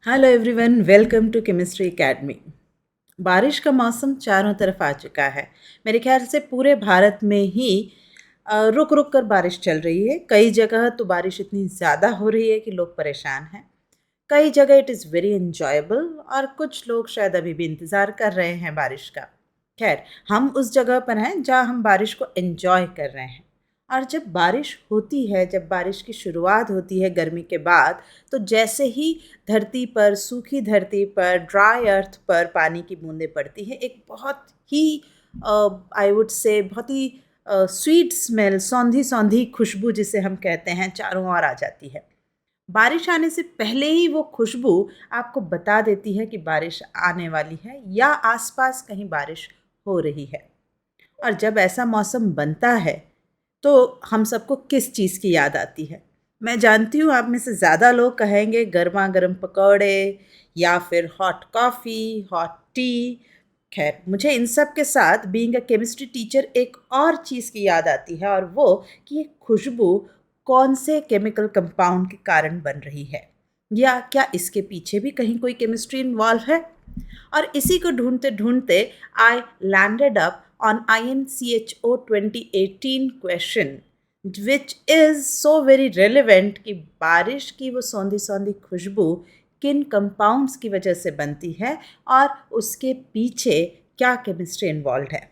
Hello everyone, welcome to chemistry academy. बारिश का मौसम चारों तरफ आ चुका है। मेरे ख्याल से पूरे भारत में ही रुक रुक कर बारिश चल रही है। कई जगह तो बारिश इतनी ज़्यादा हो रही है कि लोग परेशान हैं। कई जगह इट इज़ वेरी एन्जॉयबल और कुछ लोग शायद अभी भी इंतज़ार कर रहे हैं बारिश का। खैर, हम उस जगह पर हैं जहाँ हम बारिश को एन्जॉय कर रहे हैं। और जब बारिश होती है, जब बारिश की शुरुआत होती है गर्मी के बाद, तो जैसे ही धरती पर, सूखी धरती पर, ड्राई अर्थ पर पानी की बूंदें पड़ती हैं, एक बहुत ही आई वुड से बहुत ही स्वीट स्मेल, सौंधी सौंधी खुशबू जिसे हम कहते हैं, चारों ओर आ जाती है। बारिश आने से पहले ही वो खुशबू आपको बता देती है कि बारिश आने वाली है या आसपास कहीं बारिश हो रही है। और जब ऐसा मौसम बनता है तो हम सबको किस चीज़ की याद आती है? मैं जानती हूँ आप में से ज़्यादा लोग कहेंगे गरमा गर्म पकौड़े या फिर हॉट कॉफ़ी, हॉट टी। खैर, मुझे इन सब के साथ बीइंग अ केमिस्ट्री टीचर एक और चीज़ की याद आती है, और वो कि ये खुशबू कौन से केमिकल कंपाउंड के कारण बन रही है, या क्या इसके पीछे भी कहीं कोई केमिस्ट्री इन्वॉल्व है। और इसी को ढूंढते ढूंढते I landed up on INCHO 2018 question, which is so very relevant कि बारिश की वो सौंधी सौंधी खुशबू किन कंपाउंड्स की वजह से बनती है और उसके पीछे क्या केमिस्ट्री इन्वॉल्व है।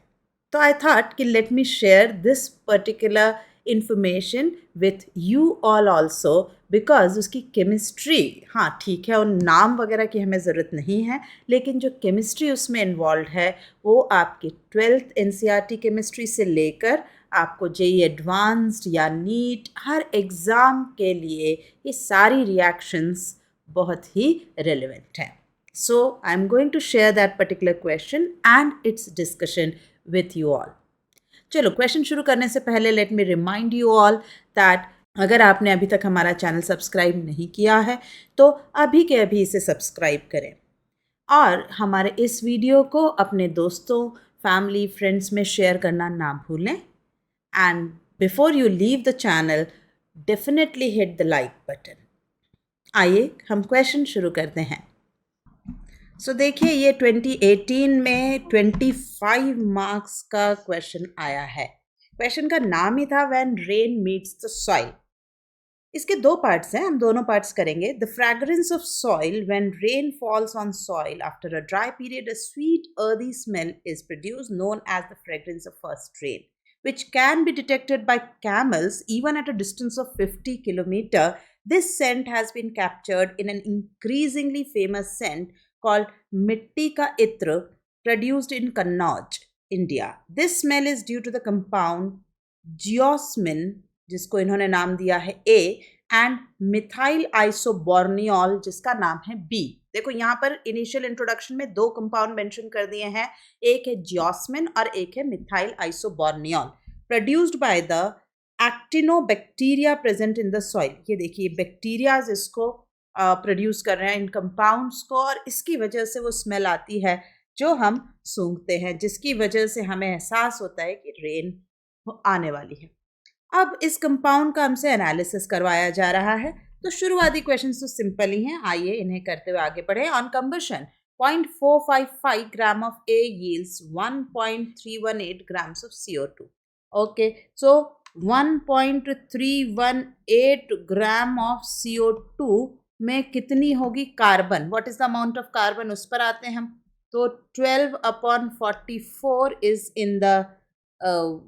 तो आई थॉट कि let me share this particular information with you all also, because उसकी केमिस्ट्री, हाँ ठीक है, उन नाम वगैरह की हमें ज़रूरत नहीं है, लेकिन जो केमिस्ट्री उसमें इन्वॉल्व है वो आपकी 12th NCERT केमिस्ट्री से लेकर आपको JEE एडवांस्ड या नीट, हर एग्ज़ाम के लिए ये सारी रिएक्शंस बहुत ही रेलिवेंट हैं। So I'm going to share that particular question and its discussion with you all. चलो, क्वेश्चन शुरू करने से पहले let me remind you all that अगर आपने अभी तक हमारा चैनल सब्सक्राइब नहीं किया है तो अभी के अभी इसे सब्सक्राइब करें, और हमारे इस वीडियो को अपने दोस्तों, फैमिली, फ्रेंड्स में शेयर करना ना भूलें। And before you leave the channel, definitely hit the like button. आइए हम क्वेश्चन शुरू करते हैं। देखिए, ये 2018 में 25 मार्क्स का क्वेश्चन आया है। क्वेश्चन का नाम ही था when rain meets the soil. इसके दो पार्ट्स हैं, हम दोनों पार्ट्स करेंगे। The fragrance of soil when rain falls on soil after a dry period, a sweet earthy smell is produced known as the fragrance of first rain, which can be detected by camels even at a distance of 50 kilometers. This scent has been captured in an increasingly famous scent called Mitti Ka Itra, produced in Kannauj, India. This smell is due to the compound geosmin, जिसको इन्होंने नाम दिया है A, and methyl आइसोबोर्नियोल, जिसका नाम है B। देखो, यहाँ पर इनिशियल इंट्रोडक्शन में दो कंपाउंड मेंशन कर दिए हैं, एक है जियोस्मिन और एक है methyl isoborneol, produced by the actinobacteria present in the soil. ये देखिए, बैक्टीरियाज इसको प्रोड्यूस कर रहे हैं इन कंपाउंड्स को, और इसकी वजह से वो स्मेल आती है जो हम सूंघते हैं, जिसकी वजह से हमें एहसास होता है कि रेन आने वाली है। अब इस कंपाउंड का हमसे एनालिसिस करवाया जा रहा है, तो शुरुआती क्वेश्चंस तो सिंपल ही हैं। आइए इन्हें करते हुए आगे बढ़े। On combustion, 0.455 gram of A yields 1.318 grams of CO2. Okay, so 1.318 gram of CO2 में कितनी होगी carbon? What is the amount of carbon, उस पर आते हैं हम। तो 12/44 is in the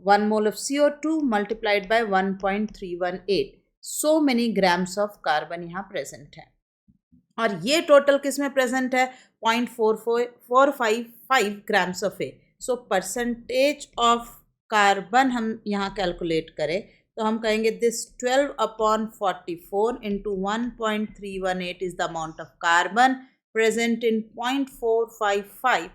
1 mole of CO2 multiplied by 1.318. So many grams of carbon यहाँ प्रेजेंट है, और ये टोटल किस में प्रेजेंट है? 0.455 grams of A. So percentage of carbon हम यहाँ कैलकुलेट करें तो हम कहेंगे this 12/44 into 1.318 is the amount of carbon present in 0.455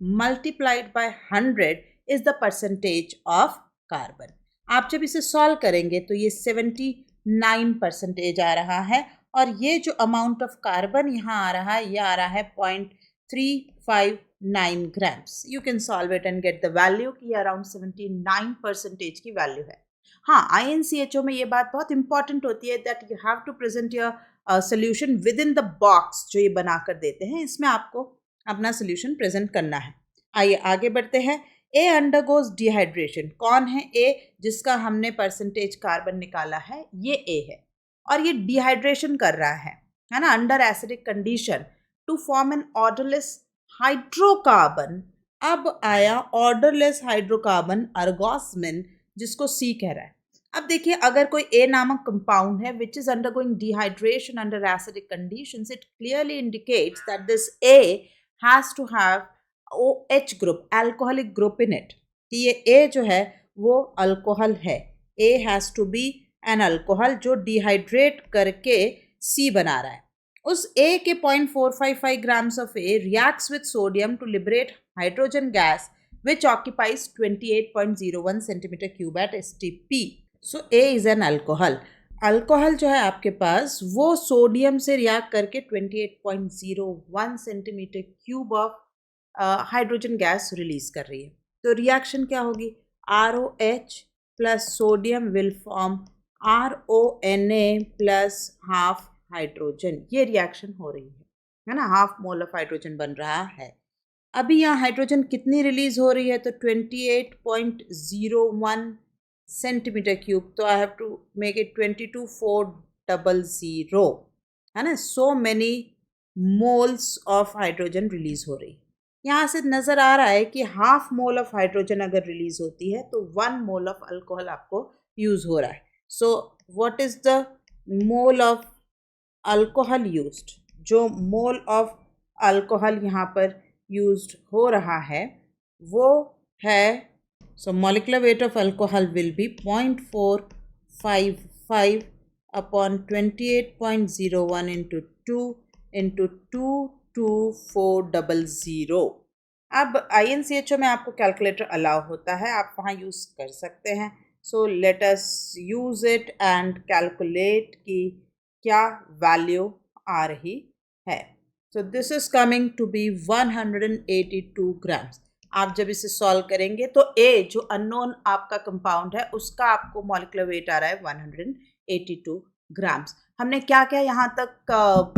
multiplied by 100 is the percentage of carbon. आप जब इसे सॉल्व करेंगे तो ये 79% आ रहा है, और ये जो अमाउंट ऑफ कार्बन यहाँ आ रहा है, ये आ रहा है 0.359 grams. You can solve it and get the value कि ये अराउंड 79% की वैल्यू है। हाँ, INCHO में ये बात बहुत इंपॉर्टेंट होती है that you have to present your solution within the box जो ये बना कर देते हैं, इसमें आपको अपना सोल्यूशन प्रेजेंट करना है। आइए आगे बढ़ते हैं। ए अंडरगोज डिहाइड्रेशन। कौन है ए जिसका हमने परसेंटेज कार्बन निकाला है? ये ए है और ये डिहाइड्रेशन कर रहा है ना, under acidic condition to form an odourless hydrocarbon. अब आया ऑर्डरलेस हाइड्रोकार्बन अर्गोसमिन, जिसको सी कह रहा है। अब देखिए, अगर कोई ए नामक कंपाउंड है which is undergoing dehydration under acidic conditions, it clearly indicates that this A has to have OH group, alcoholic group in it, कि ये ए जो है वो अल्कोहल है। A has to be an alcohol जो dehydrate करके C बना रहा है। उस ए के 0.455 grams of A reacts with sodium to liberate hydrogen gas which occupies 28.01 centimeter cube at STP. So A is an alcohol. Alcohol जो है आपके पास वो सोडियम से रिएक्ट करके 28.01 centimetre cube of hydrogen gas release कर रही है। तो रिएक्शन क्या होगी? ROH plus sodium will form RONA plus half hydrogen. ये रिएक्शन हो रही है ना, हाफ मोल ऑफ हाइड्रोजन बन रहा है। अभी यहाँ हाइड्रोजन कितनी रिलीज हो रही है? तो 28.01 सेंटीमीटर क्यूब, तो I have to make it 22,400 है ना। So many moles of hydrogen release हो रही। यहाँ से नज़र आ रहा है कि हाफ मोल ऑफ हाइड्रोजन अगर रिलीज होती है तो 1 मोल ऑफ अल्कोहल आपको यूज हो रहा है। So what is the mole of alcohol used? जो मोल ऑफ अल्कोहल यहाँ पर यूज्ड हो रहा है वो है, so molecular weight of alcohol will be 0.455 upon 28.01 into 2 into 22400। अब INCHO में आपको कैलकुलेटर अलाउ होता है, आप वहाँ यूज़ कर सकते हैं। So let us use it and calculate कि क्या वैल्यू आ रही है। So this is coming to be 182 grams. आप जब इसे सॉल्व करेंगे तो ए जो अननोन आपका कंपाउंड है उसका आपको मॉलिक्यूलर वेट आ रहा है 182 ग्राम्स। हमने क्या क्या यहाँ तक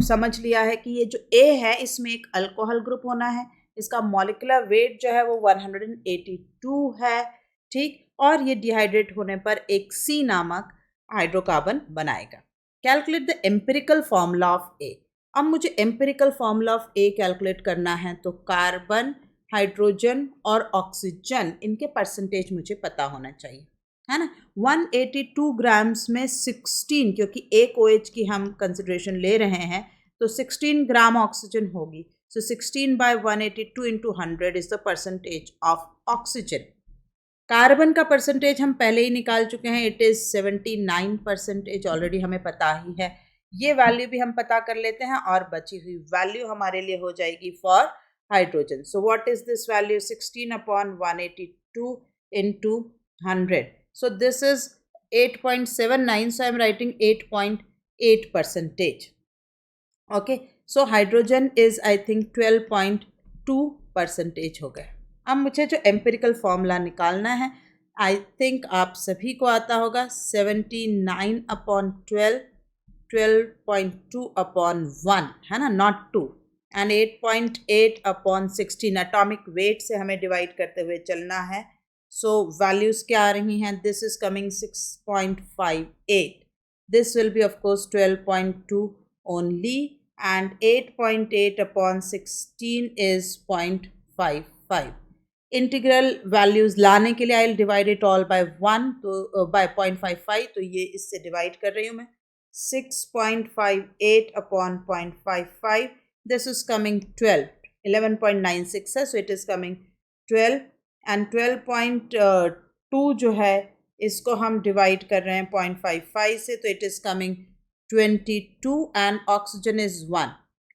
समझ लिया है कि ये जो ए है इसमें एक अल्कोहल ग्रुप होना है, इसका मॉलिक्यूलर वेट जो है वो 182 है, ठीक, और ये डिहाइड्रेट होने पर एक सी नामक हाइड्रोकार्बन बनाएगा। Calculate the empirical formula of A. अब मुझे empirical formula of A calculate करना है तो कार्बन, हाइड्रोजन और ऑक्सीजन, इनके परसेंटेज मुझे पता होना चाहिए, है ना। 182 ग्राम्स में 16, क्योंकि एक OH की हम कंसिडरेशन ले रहे हैं तो 16 ग्राम ऑक्सीजन होगी। So 16 by 182 into 100 is the percentage of oxygen. Carbon का परसेंटेज हम पहले ही निकाल चुके हैं, इट इज़ 79%, ऑलरेडी हमें पता ही है। ये वैल्यू भी हम पता कर लेते हैं और बची हुई वैल्यू हमारे लिए हो जाएगी for hydrogen. So what is this value? 16 upon 182 into 100. So this is 8.79. So I am writing 8.8%. Okay. So hydrogen is I think 12.2% हो गया। अब मुझे जो एम्पिरिकल फॉर्मूला निकालना है, आई थिंक आप सभी को आता होगा, 79 अपॉन 12, 12.2 अपॉन 1 है ना, not 2, and 8.8 upon 16 atomic weight से हमें डिवाइड करते हुए चलना है। सो वैल्यूज क्या आ रही हैं? This is coming 6.58, this will be of course 12.2 only, and 8.8 upon 16 is 0.55। Integral values लाने के लिए I will divide it all by 1, तो बाय 0.55, तो ये इससे डिवाइड कर रही हूँ मैं। 6.58 अपॉन 0.55, दिस इज कमिंग 12, 11.96 है, so it is coming 12, and 12.2 जो है इसको हम डिवाइड कर रहे हैं 0.55 से, तो it is coming 22, and oxygen is 1।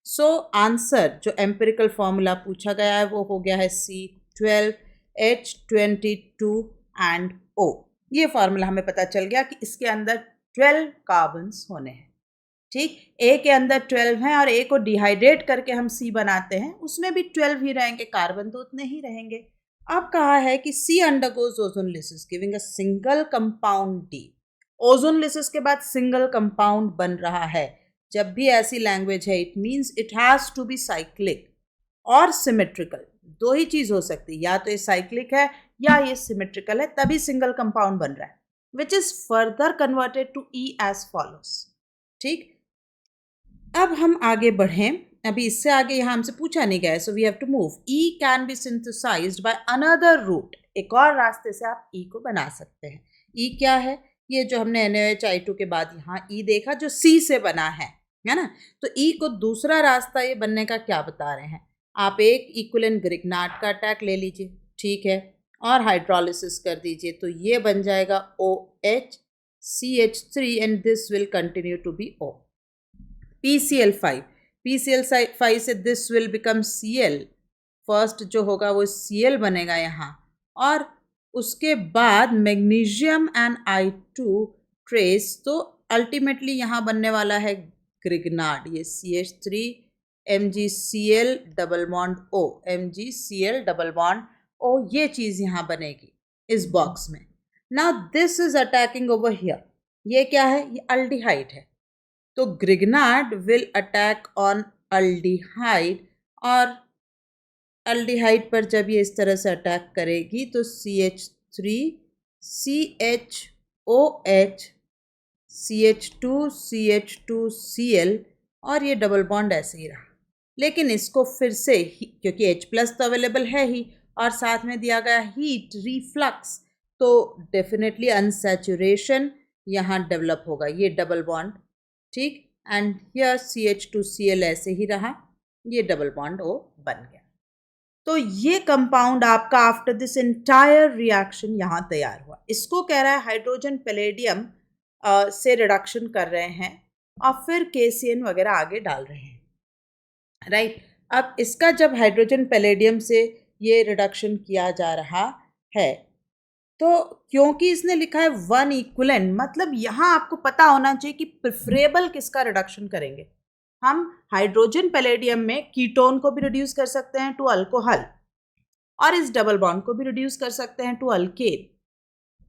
So answer जो एम्पिरिकल फॉर्मूला पूछा गया है वो हो गया है C12H22 एंड O। ये फार्मूला हमें पता चल गया कि इसके अंदर 12 कार्बन्स होने हैं, ठीक। ए के अंदर 12 हैं और ए को डिहाइड्रेट करके हम सी बनाते हैं, उसमें भी 12 ही रहेंगे, कार्बन तो उतने ही रहेंगे। अब कहा है कि C undergoes ozonolysis giving a single compound D. Ozonolysis के बाद सिंगल कंपाउंड बन रहा है, जब भी ऐसी लैंग्वेज है it means it has to be cyclic और सिमेट्रिकल। दो ही चीज़ हो सकती है, या तो ये साइक्लिक है या ये सिमेट्रिकल है, तभी सिंगल कंपाउंड बन रहा है, which is further converted to E as follows. ठीक, अब हम आगे बढ़ें। अभी इससे आगे यहाँ हमसे पूछा नहीं गया, so we have to move. E can be synthesised by another route, एक और रास्ते से आप ई को बना सकते हैं। ई क्या है? ये जो हमने NaOH के बाद यहाँ ई देखा जो सी से बना है ना, तो ई को दूसरा रास्ता ये बनने का क्या बता रहे हैं आप, एक इक्विवेलेंट ग्रिग्नार्ड का अटैक ले लीजिए, ठीक है, और हाइड्रोलिसिस कर दीजिए, तो ये बन जाएगा OH CH3 and this will continue to be O। PCl5 से this will become Cl, first जो होगा वो Cl बनेगा यहाँ, और उसके बाद मैग्नीशियम एंड I2 ट्रेस, तो अल्टीमेटली यहाँ बनने वाला है ग्रिग्नार्ड, ये CH3 MgCl double bond O, MgCl double bond O, ये चीज़ यहाँ बनेगी इस बॉक्स में। Now this is attacking over here, ये क्या है? ये अल्डिहाइड है, तो Grignard will attack on aldehyde, और अल्डिहाइड पर जब ये इस तरह से अटैक करेगी तो CH3 CHOH CH2 CH2 Cl, और ये डबल बॉन्ड ऐसे ही रहा। लेकिन इसको फिर से क्योंकि H+ तो अवेलेबल है ही और साथ में दिया गया हीट रिफ्लक्स, तो डेफिनेटली अनसैचुरेशन यहाँ डेवलप होगा, ये डबल बॉन्ड, ठीक, एंड हियर CH2Cl ऐसे ही रहा, ये डबल बॉन्ड O बन गया। तो ये कंपाउंड आपका आफ्टर दिस एंटायर रिएक्शन यहाँ तैयार हुआ। इसको कह रहा है हाइड्रोजन पैलेडियम से रिडक्शन कर रहे हैं और फिर KCN वगैरह आगे डाल रहे हैं, राइट। अब इसका जब हाइड्रोजन पैलेडियम से ये रिडक्शन किया जा रहा है, तो क्योंकि इसने लिखा है 1 इक्विवेलेंट, मतलब यहाँ आपको पता होना चाहिए कि प्रेफरेबल किसका रिडक्शन करेंगे। हम हाइड्रोजन पैलेडियम में कीटोन को भी रिड्यूस कर सकते हैं टू अल्कोहल, और इस डबल बॉन्ड को भी रिड्यूस कर सकते हैं टू अल्केन।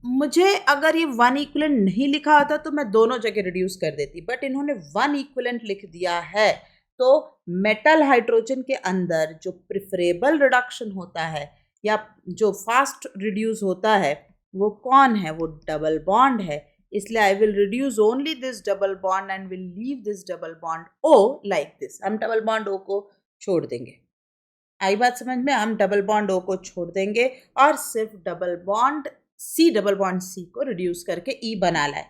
मुझे अगर ये 1 इक्विवेलेंट नहीं लिखा होता तो मैं दोनों जगह रिड्यूस कर देती, बट इन्होंने 1 इक्विवेलेंट लिख दिया है, तो मेटल हाइड्रोजन के अंदर जो प्रेफरेबल रिडक्शन होता है या जो फास्ट रिड्यूस होता है वो कौन है? वो डबल बॉन्ड है। इसलिए I will reduce only this double bond and will leave this double bond O like this. हम डबल बॉन्ड O को छोड़ देंगे, आई बात समझ में? हम डबल बॉन्ड O को छोड़ देंगे और सिर्फ डबल बॉन्ड C को रिड्यूस करके E बना लाए।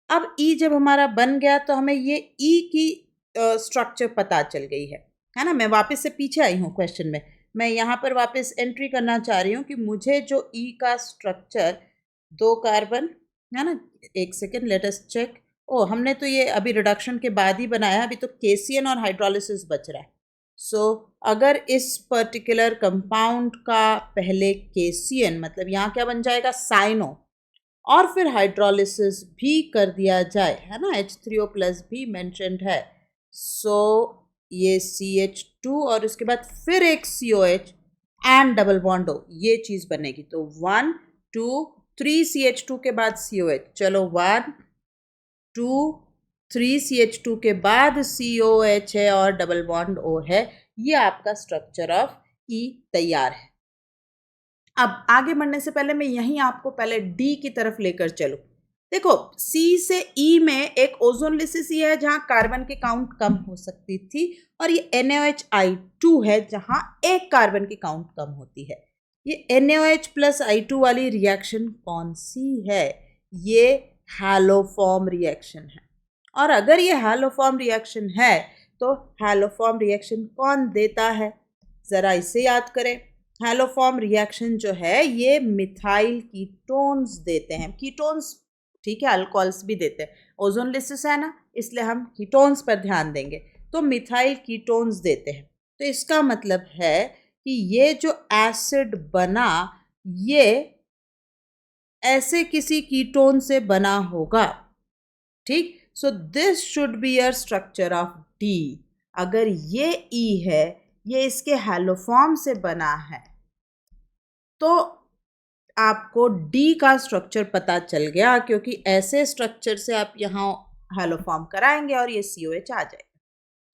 अब E जब हमारा बन गया तो हमें ये E की स्ट्रक्चर पता चल गई है ना। मैं वापस से पीछे आई हूँ क्वेश्चन में, मैं यहाँ पर वापस एंट्री करना चाह रही हूँ कि मुझे जो E का स्ट्रक्चर 2 कार्बन है ना, एक सेकेंड लेट अस चेक। ओ, हमने तो ये अभी रिडक्शन के बाद ही बनाया, अभी तो KCN और हाइड्रोलिसिस बच रहा है। सो अगर इस पर्टिकुलर कंपाउंड का पहले KCN, मतलब यहाँ क्या बन जाएगा? साइनो, और फिर हाइड्रोलिसिस भी कर दिया जाए, है ना, H3O प्लस भी मेंशन्ड है, सो ये CH2 और उसके बाद फिर एक COH and double bond O, ये चीज़ बनेगी। तो 1 2 3 CH2 के बाद COH, चलो 1 2 3 CH2 के बाद COH है और डबल बॉन्ड O है। ये आपका स्ट्रक्चर ऑफ E तैयार है। अब आगे बढ़ने से पहले मैं यहीं आपको पहले D की तरफ लेकर चलूँ। देखो, C से E में एक ओजोनलिसिस ही है जहाँ कार्बन की काउंट कम हो सकती थी, और ये NaOH-I2 है जहाँ एक कार्बन की काउंट कम होती है। ये NaOH प्लस I2 वाली रिएक्शन कौन सी है? ये हैलोफॉर्म रिएक्शन है। और अगर ये हैलोफॉर्म रिएक्शन है तो हैलोफॉर्म रिएक्शन कौन देता है? ज़रा इसे याद करें। हैलोफॉर्म रिएक्शन जो है ये मिथाइल कीटोन्स देते हैं। कीटोन्स, ठीक है, अल्कोहल्स भी देते हैं। ओजोनलिसिस है ना, इसलिए हम कीटोन्स पर ध्यान देंगे, तो मिथाइल कीटोन्स देते हैं। तो इसका मतलब है कि ये जो एसिड बना ये ऐसे किसी कीटोन से बना होगा, ठीक। So this should be your structure of D। अगर ये E है, ये इसके हैलोफॉर्म से बना है, तो आपको D का स्ट्रक्चर पता चल गया, क्योंकि ऐसे स्ट्रक्चर से आप यहाँ हेलो फॉर्म कराएंगे और ये COH आ जाएगा।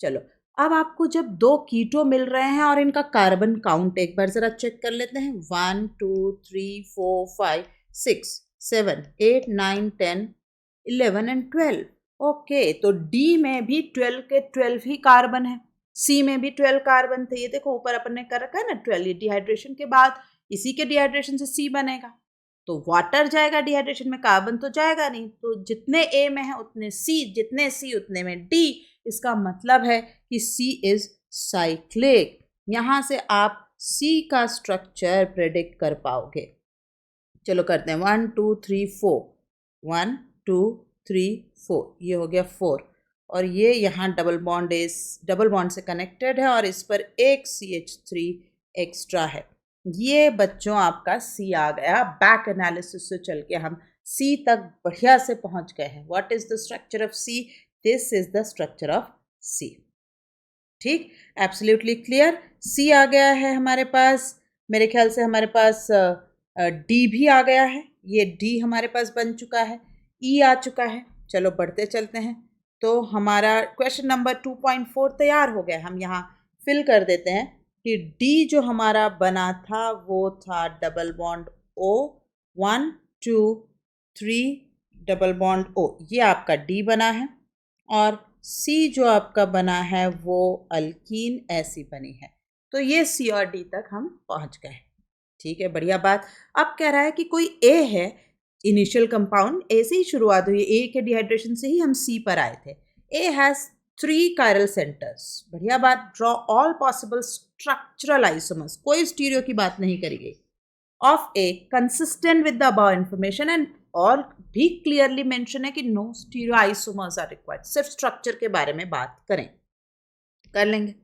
चलो, अब आपको जब दो कीटो मिल रहे हैं और इनका कार्बन काउंट एक बार जरा चेक कर लेते हैं। 1 2 3 4 5 6 7 8 9 10 11 एंड 12। ओके, तो डी में भी 12 के 12 ही कार्बन है, सी में भी 12 कार्बन थे। ये देखो ऊपर अपन ने कर रखा है ना 12, ये डिहाइड्रेशन के बाद इसी के डिहाइड्रेशन से सी बनेगा, तो वाटर जाएगा डिहाइड्रेशन में, कार्बन तो जाएगा नहीं। तो जितने ए में है उतने सी, जितने सी उतने में डी। इसका मतलब है कि सी इज साइक्लिक। यहां से आप सी का स्ट्रक्चर प्रेडिक्ट कर पाओगे। चलो करते हैं 1 2 3 4, 1 2 3 4, ये हो गया 4, और ये यहाँ डबल बॉन्ड से कनेक्टेड है और इस पर एक CH3 एक्स्ट्रा है। ये बच्चों आपका सी आ गया। बैक एनालिसिस से चल के हम सी तक बढ़िया से पहुंच गए हैं। What is the structure of C? This is the structure of C. ठीक, एब्सोल्युटली क्लियर। सी आ गया है हमारे पास। मेरे ख्याल से हमारे पास डी भी आ गया है। ये डी हमारे पास बन चुका है, ई आ चुका है। चलो बढ़ते चलते हैं। तो हमारा क्वेश्चन नंबर 2.4 तैयार हो गया। हम यहाँ फिल कर देते हैं कि डी जो हमारा बना था वो था double bond O, 1 2 3 double bond O, ये आपका डी बना है। और सी जो आपका बना है वो अल्कीन ऐसी बनी है। तो ये सी और डी तक हम पहुंच गए। ठीक है, बढ़िया बात। अब कह रहा है कि कोई ए है, इनिशियल कंपाउंड ए से ही शुरुआत हुई, ए के डिहाइड्रेशन से ही हम सी पर आए थे। A has 3 chiral centres. बढ़िया बात। Draw all possible structural isomers, कोई स्टीरियो की बात नहीं करी गई, of A consistent with the above information. And और भी क्लियरली मेंशन है कि no stereo isomers are required, सिर्फ स्ट्रक्चर के बारे में बात करें। कर लेंगे।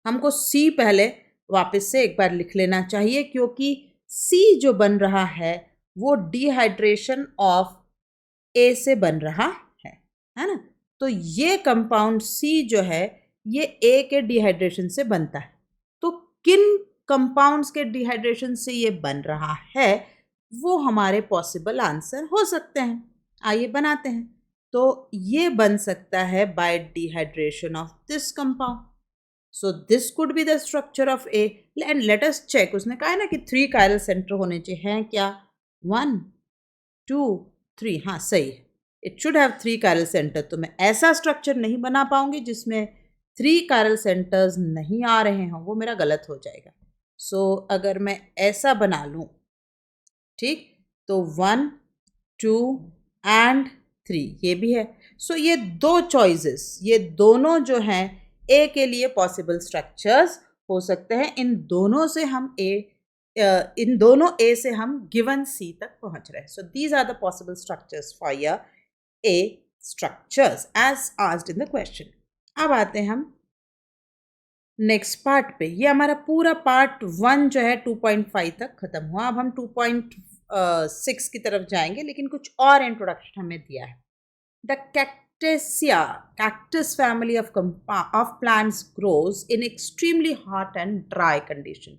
हमको सी पहले वापस से एक बार लिख लेना चाहिए, क्योंकि सी जो बन रहा है वो डिहाइड्रेशन ऑफ ए से बन रहा है ना। तो ये कंपाउंड सी जो है ये ए के डिहाइड्रेशन से बनता है। तो किन कंपाउंड्स के डिहाइड्रेशन से ये बन रहा है वो हमारे पॉसिबल आंसर हो सकते हैं। आइए बनाते हैं। तो ये बन सकता है bye dehydration of this compound. So this could be the structure of A, and let us check। उसने कहा है ना कि 3 chiral center होने चाहिए, हैं क्या? 1 2 3, हाँ सही है। It should have 3 chiral center। तो मैं ऐसा स्ट्रक्चर नहीं बना पाऊंगी जिसमें 3 chiral centers नहीं आ रहे हों, वो मेरा गलत हो जाएगा। So अगर मैं ऐसा बना लूँ, ठीक, तो 1 2 and 3 ये भी है। So ये दो चॉइसेस, ये दोनों जो हैं ए के लिए पॉसिबल स्ट्रक्चर्स हो सकते हैं। इन दोनों से हम गिवन सी तक पहुंच रहे हैं। So these are the possible structures for your A structures as asked in the question. अब आते हैं हम नेक्स्ट पार्ट पे। ये हमारा पूरा पार्ट 1 जो है 2.5 तक खत्म हुआ। अब हम 2.6 की तरफ जाएंगे, लेकिन कुछ और इंट्रोडक्शन हमें दिया है। The cactus family of plants grows in extremely hot and dry condition,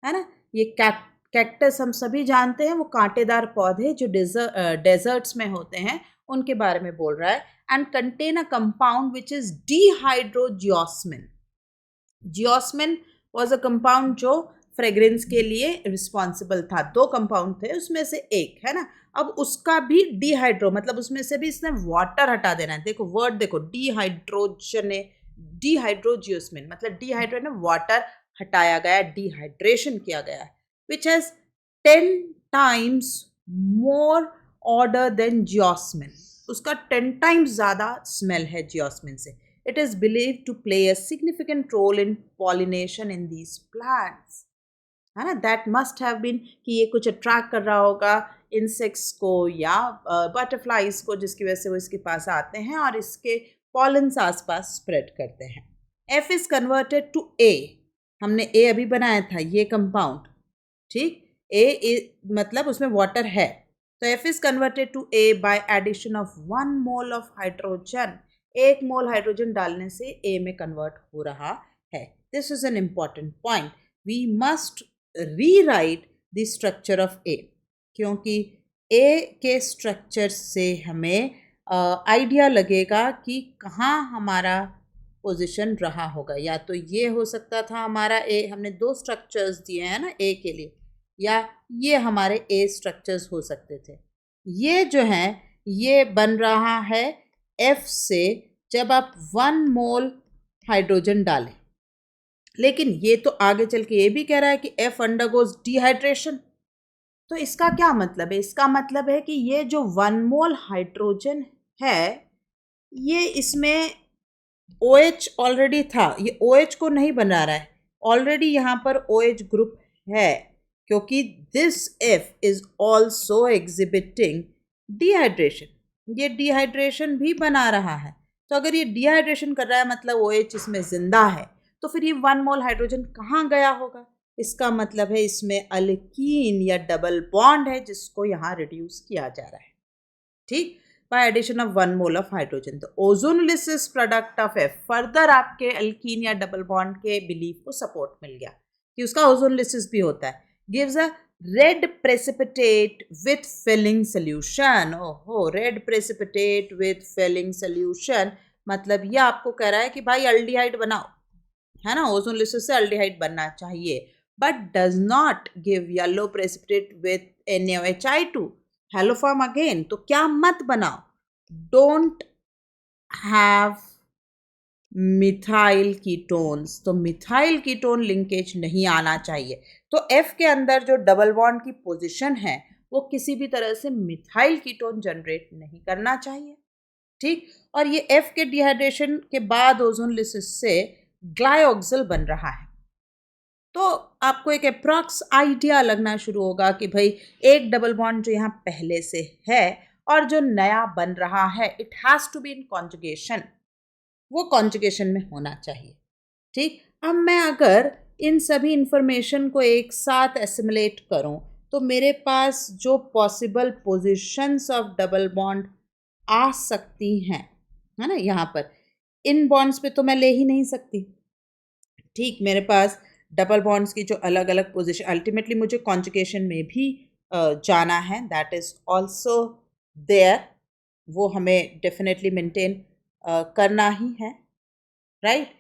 है ना। ये कैक्टस हम सभी जानते हैं, वो कांटेदार पौधे जो डेजर्ट्स में होते हैं उनके बारे में बोल रहा है। And contain a compound which is dehydrogeosmin. Geosmin was a compound जो फ्रेग्रेंस के लिए रिस्पॉन्सिबल था। 2 कंपाउंड थे, उसमें से एक है ना। अब उसका भी डिहाइड्रो, मतलब उसमें से भी इसने वाटर हटा देना है। देखो वर्ड देखो, डिहाइड्रोजियोस्मिन मतलब डिहाइड्रो ने वाटर हटाया गया, डिहाइड्रेशन किया गया है। Which has 10 times more order than geosmin. उसका 10 times ज़्यादा स्मेल है जियोस्मिन से। It is believed to play a significant role in pollination in these plants, है ना। That must have been कि ये कुछ अट्रैक्ट कर रहा होगा इंसेक्ट्स को या बटरफ्लाइज को, जिसकी वजह से वो इसके पास आते हैं और इसके पॉलन्स आसपास स्प्रेड करते हैं। F is converted to A। हमने A अभी बनाया था, ये कंपाउंड, ठीक। A मतलब उसमें वाटर है, तो F is converted to A by addition of 1 mole of hydrogen। 1 mole hydrogen डालने से ए में कन्वर्ट हो रहा है। This is an important point. We must rewrite the structure of A, क्योंकि ए के स्ट्रक्चर से हमें आइडिया लगेगा कि कहाँ हमारा पोजीशन रहा होगा। या तो ये हो सकता था हमारा ए, हमने दो स्ट्रक्चर्स दिए हैं ना ए के लिए, या ये हमारे ए स्ट्रक्चर्स हो सकते थे। ये जो है ये बन रहा है एफ से जब आप 1 मोल हाइड्रोजन डालें। लेकिन ये तो आगे चल के ये भी कह रहा है कि एफ अंडरगोज डिहाइड्रेशन। तो इसका क्या मतलब है? इसका मतलब है कि ये जो 1 मोल हाइड्रोजन है, ये इसमें OH ऑलरेडी था, ये OH को नहीं बना रहा है, ऑलरेडी यहाँ पर OH ग्रुप है, क्योंकि this F is also exhibiting dehydration. ये डिहाइड्रेशन भी बना रहा है। तो अगर ये डिहाइड्रेशन कर रहा है मतलब OH इसमें जिंदा है, तो फिर ये 1 मोल हाइड्रोजन कहाँ गया होगा? इसका मतलब है इसमें अल्कीन या डबल बॉन्ड है जिसको यहाँ रिड्यूस किया जा रहा है। ठीक, by addition of 1 mole of hydrogen. तो ozonolysis product of F further आपके अल्कीन या डबल बॉन्ड के बिलीफ को सपोर्ट मिल गया कि उसका ओजोनोलिसिस भी होता है। Gives a red precipitate with Fehling solution. ओहो, red precipitate with Fehling solution मतलब ये आपको कह रहा है कि भाई अल्डिहाइड बनाओ, है ना, ओजोनोलिसिस से अल्डिहाइड बनना चाहिए, but does not give yellow precipitate with NaOH haloform again. तो क्या मत बनाओ, डोंट हैव मिथाइल कीटोन्स। तो मिथाइल कीटोन लिंकेज नहीं आना चाहिए। तो एफ के अंदर जो डबल बॉन्ड की पोजीशन है वो किसी भी तरह से मिथाइल कीटोन जनरेट नहीं करना चाहिए। ठीक, और ये एफ के डिहाइड्रेशन के बाद ओजोनोलिसिस से ग्लाइऑक्सिल बन रहा है। तो आपको एक अप्रॉक्स आइडिया लगना शुरू होगा कि भाई एक डबल बॉन्ड जो यहाँ पहले से है और जो नया बन रहा है, it has to be in conjugation, वो कॉन्जुगेशन में होना चाहिए। ठीक, अब मैं अगर इन सभी इंफॉर्मेशन को एक साथ एसिमुलेट करूं तो मेरे पास जो possible positions of double bond आ सकती हैं, है ना, यहाँ पर इन बॉन्ड्स पे तो मैं ले ही नहीं सकती। ठीक, मेरे पास डबल बॉन्ड्स की जो अलग अलग पोजीशन, अल्टीमेटली मुझे कॉन्जुगेशन में भी जाना है, दैट इज़ ऑल्सो देयर, वो हमें डेफिनेटली मेंटेन करना ही है, राइट।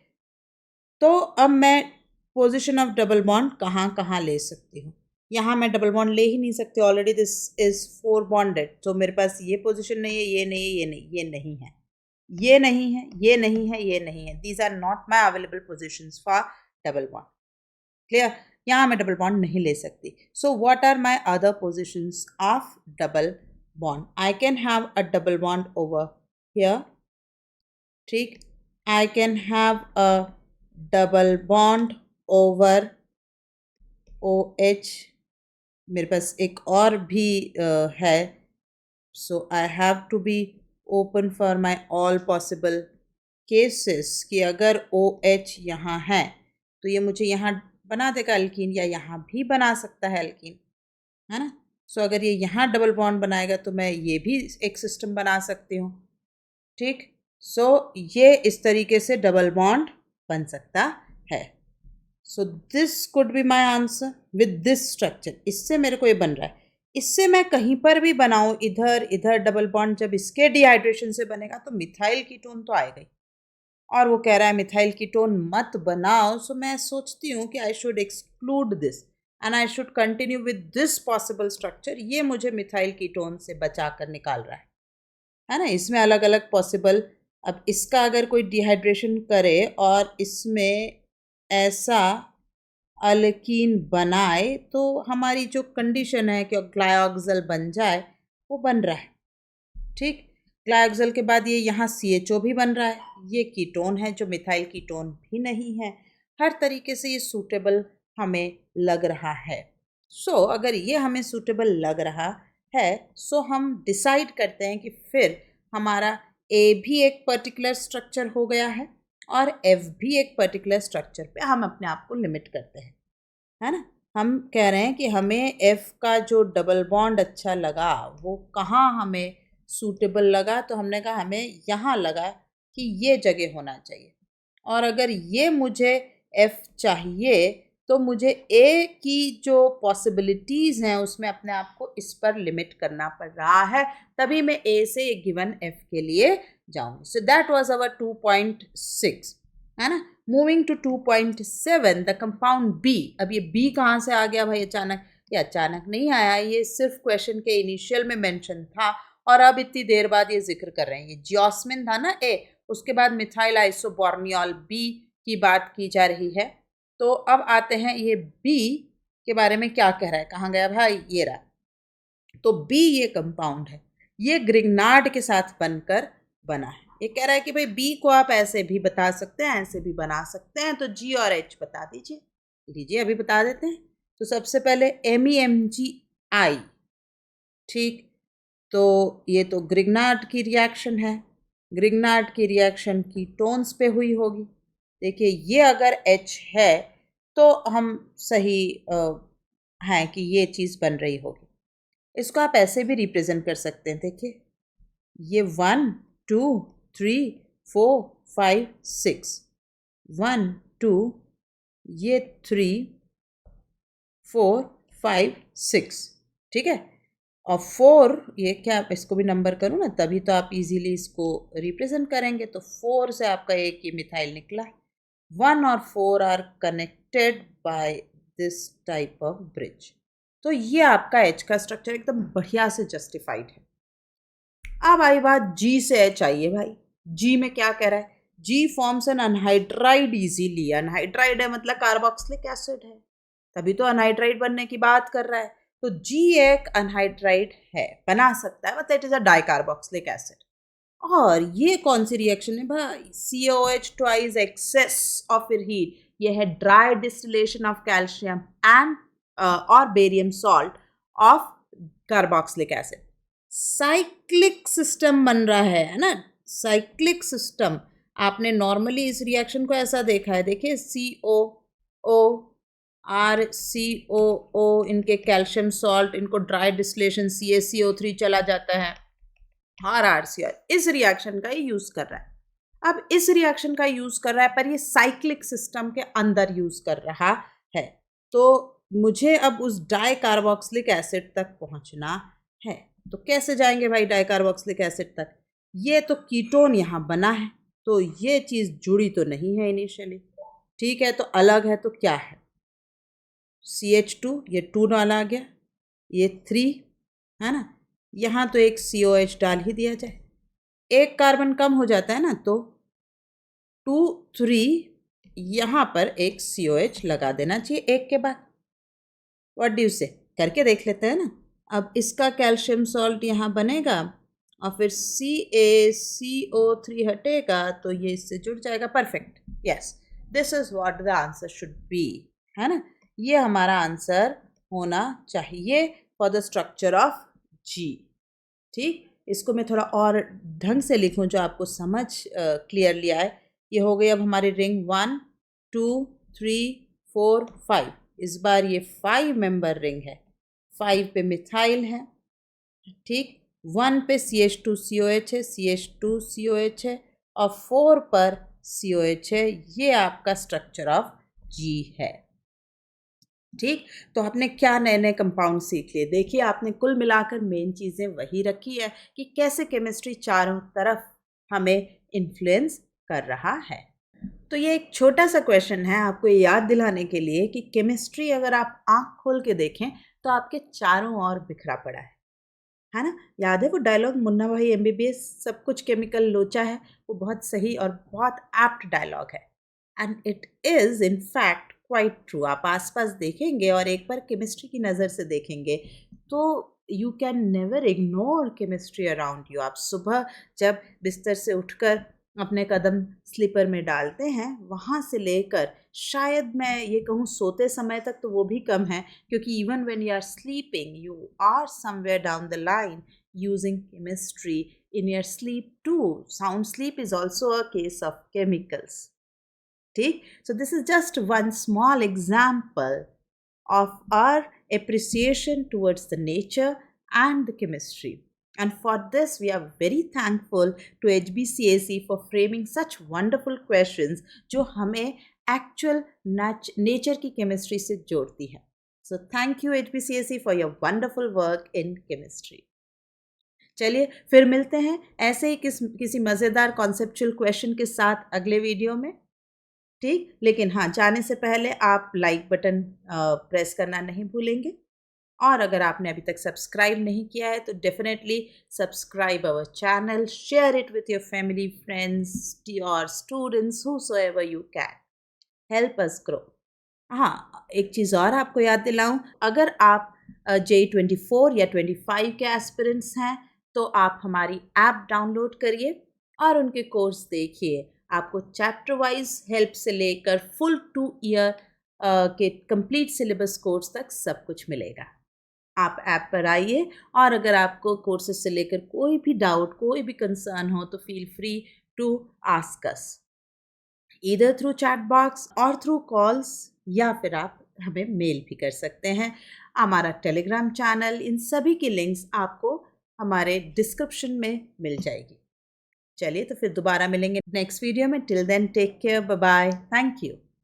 तो अब मैं पोजीशन ऑफ डबल बॉन्ड कहाँ कहाँ ले सकती हूँ? यहाँ मैं डबल बॉन्ड ले ही नहीं सकती, ऑलरेडी दिस इज 4 बॉन्डेड। तो मेरे पास ये पोजीशन नहीं है, ये नहीं है, ये नहीं, ये नहीं है, ये नहीं है, ये नहीं है, ये नहीं है। These are not my available positions for double bond. Clear, यहाँ मैं डबल बॉन्ड नहीं ले सकती। So what are my other positions of double bond? I can have a double bond over here. ठीक, I can have a double bond over OH। मेरे पास एक और भी है, so I have to be open for my all possible cases कि अगर OH यहाँ है तो ये मुझे यहाँ बना देगा अल्कीन, या यहाँ भी बना सकता है अल्कीन, है ना। सो अगर ये यहाँ डबल बॉन्ड बनाएगा तो मैं ये भी एक सिस्टम बना सकती हूँ। ठीक, सो ये इस तरीके से डबल बॉन्ड बन सकता है। So this could be my answer with this structure. इससे मेरे को ये बन रहा है, इससे मैं कहीं पर भी बनाऊँ, इधर इधर डबल बॉन्ड जब इसके डिहाइड्रेशन से बनेगा तो मिथाइल कीटोन तो आएगा ही, और वो कह रहा है मिथाइल कीटोन मत बनाओ। सो मैं सोचती हूँ कि I should exclude this and I should continue with this possible structure. ये मुझे मिथाइल कीटोन से बचा कर निकाल रहा है ना। इसमें अलग अलग पॉसिबल, अब इसका अगर कोई डिहाइड्रेशन करे और इसमें ऐसा अल्कीन बनाए तो हमारी जो कंडीशन है कि ग्लाइऑक्सिल बन जाए वो बन रहा है। ठीक, ग्लाइऑक्सिल के बाद ये यहाँ CHO भी बन रहा है, ये कीटोन है जो मिथाइल कीटोन भी नहीं है। हर तरीके से ये सूटेबल हमें लग रहा है। सो अगर ये हमें सूटेबल लग रहा है सो हम डिसाइड करते हैं कि फिर हमारा A भी एक पर्टिकुलर स्ट्रक्चर हो गया है और F भी एक पर्टिकुलर स्ट्रक्चर पे हम अपने आप को लिमिट करते हैं, है ना। हम कह रहे हैं कि हमें F का जो डबल बॉन्ड अच्छा लगा वो कहाँ हमें सूटेबल लगा, तो हमने कहा हमें यहाँ लगा कि ये जगह होना चाहिए, और अगर ये मुझे F चाहिए तो मुझे ए की जो पॉसिबिलिटीज़ हैं उसमें अपने आप को इस पर लिमिट करना पड़ रहा है, तभी मैं ए से एक गिवन एफ के लिए जाऊंगी. सो दैट वाज अवर 2.6, है ना. Moving to 2.7, the compound B. अब ये बी कहाँ से आ गया भाई अचानक? ये अचानक नहीं आया, ये सिर्फ क्वेश्चन के इनिशियल में मेंशन था और अब इतनी देर बाद ये जिक्र कर रहे हैं. ये जियोस्मिन था ना ए, उसके बाद मिथाइल आइसोबोर्नियोल बी की बात की जा रही है. तो अब आते हैं ये बी के बारे में क्या कह रहा है. कहाँ गया भाई? ये रहा. तो बी ये कंपाउंड है, ये ग्रिग्नार्ड के साथ बनकर बना है. ये कह रहा है कि भाई बी को आप ऐसे भी बता सकते हैं, ऐसे भी बना सकते हैं, तो जी और एच बता दीजिए. लीजिए अभी बता देते हैं. तो सबसे पहले MEmGI. ठीक, तो ये तो ग्रिग्नार्ड की रिएक्शन है. ग्रिग्नार्ड की रिएक्शन कीटोन्स पे हुई होगी. देखिए ये अगर H है तो हम सही हैं कि ये चीज़ बन रही होगी. इसको आप ऐसे भी रिप्रेजेंट कर सकते हैं. देखिए ये 1 2 3 4 5 6, 1 2, ये 3 4 5 6. ठीक है. और 4, ये क्या इसको भी नंबर करूँ ना, तभी तो आप इजीली इसको रिप्रेजेंट करेंगे. तो 4 से आपका एक ये मिथाइल निकला. 1 और 4 are connected by this type of bridge. तो ये आपका H का स्ट्रक्चर एकदम बढ़िया से जस्टिफाइड है. अब आई बात G से H आई है भाई. G में क्या कह रहा है? G forms an anhydride easily. Anhydride है मतलब कार्बोक्सिलिक एसिड है, तभी तो अनहाइड्राइड बनने की बात कर रहा है. तो G एक अनहाइड्राइड है, बना सकता है, मतलब it is a dicarboxylic acid. और ये कौन सी रिएक्शन है भाई? COH twice excess of heat. ये है dry distillation of calcium and और barium salt of carboxylic acid. Cyclic system बन रहा है ना. Cyclic system. आपने नॉर्मली इस रिएक्शन को ऐसा देखा है. देखिए COO RCOO, इनके कैल्शियम सॉल्ट, इनको ड्राई डिस्टिलेशन CaCO3 चला जाता है. RCOR इस रिएक्शन का ही यूज कर रहा है. अब इस रिएक्शन का यूज कर रहा है पर ये साइक्लिक सिस्टम के अंदर यूज कर रहा है. तो मुझे अब उस डाइकार्बोक्सिलिक एसिड तक पहुंचना है. तो कैसे जाएंगे भाई डाइकार्बोक्सिलिक एसिड तक? ये तो कीटोन यहाँ बना है, तो ये चीज़ जुड़ी तो नहीं है इनिशियली. ठीक है, तो अलग है. तो क्या है? CH2, ये 2 डाला आ गया, ये 3 है ना. यहाँ तो एक COH डाल ही दिया जाए, एक कार्बन कम हो जाता है ना, तो 2 3 यहाँ पर एक COH लगा देना चाहिए एक के बाद. व्हाट डू यू से? करके देख लेते हैं ना. अब इसका कैल्शियम सॉल्ट यहाँ बनेगा और फिर CaCO3 हटेगा तो ये इससे जुड़ जाएगा. Perfect. Yes, this is what the answer should be, है ना. ये हमारा आंसर होना चाहिए for the structure of G. ठीक, इसको मैं थोड़ा और ढंग से लिखूं जो आपको समझ क्लियरली आए. ये हो गई अब हमारी रिंग 1 2 3 4 5. इस बार ये 5 मेंबर रिंग है. 5 पे मिथाइल है. ठीक, 1 पे CH2COH है, CH2COH है, और 4 पर COH है. ये आपका स्ट्रक्चर ऑफ G है. ठीक, तो आपने क्या नए नए कंपाउंड सीख लिए. देखिए आपने कुल मिलाकर मेन चीज़ें वही रखी है कि कैसे केमिस्ट्री चारों तरफ हमें इन्फ्लुएंस कर रहा है. तो ये एक छोटा सा क्वेश्चन है आपको ये याद दिलाने के लिए कि केमिस्ट्री अगर आप आँख खोल के देखें तो आपके चारों ओर बिखरा पड़ा है ना. याद है वो डायलॉग, मुन्ना भाई MBBS सब कुछ केमिकल लोचा है? वो बहुत सही और बहुत एप्ट डायलॉग है. And it is in fact quite true. आप आसपास देखेंगे और एक बार केमिस्ट्री की नज़र से देखेंगे तो you can never ignore chemistry around you. आप सुबह जब बिस्तर से उठकर अपने कदम स्लीपर में डालते हैं, वहाँ से लेकर शायद मैं ये कहूँ सोते समय तक तो वो भी कम है, क्योंकि even when you are sleeping you are somewhere down the line using chemistry in your sleep too. Sound sleep is also a case of chemicals. ठीक, so this is just one small example of our appreciation towards the nature and the chemistry. And for this, we are very thankful to HBCAC for framing such wonderful questions जो हमें actual nature की chemistry से जोड़ती है। So thank you HPCSE for your wonderful work in chemistry. चलिए फिर मिलते हैं ऐसे ही किसी मज़ेदार कॉन्सेप्चुअल क्वेश्चन के साथ अगले वीडियो में। ठीक, लेकिन हाँ, जाने से पहले आप लाइक बटन प्रेस करना नहीं भूलेंगे, और अगर आपने अभी तक सब्सक्राइब नहीं किया है तो definitely subscribe our channel, share it with your family, friends, your students, whosoever you can, help us grow. हाँ, एक चीज़ और आपको याद दिलाऊं, अगर आप J24 या 25 के एस्पिरेंट्स हैं तो आप हमारी ऐप डाउनलोड करिए और उनके कोर्स देखिए। आपको चैप्टर वाइज हेल्प से लेकर फुल 2 ईयर के कंप्लीट सिलेबस कोर्स तक सब कुछ मिलेगा। आप ऐप पर आइए, और अगर आपको कोर्सेज से लेकर कोई भी डाउट, कोई भी कंसर्न हो तो feel free to ask us, either through chat box और थ्रू कॉल्स, या फिर आप हमें मेल भी कर सकते हैं। हमारा टेलीग्राम चैनल, इन सभी की लिंक्स आपको हमारे डिस्क्रिप्शन में मिल जाएगी। चलिए तो फिर दोबारा मिलेंगे नेक्स्ट वीडियो में। Till then take care, bye bye, thank you.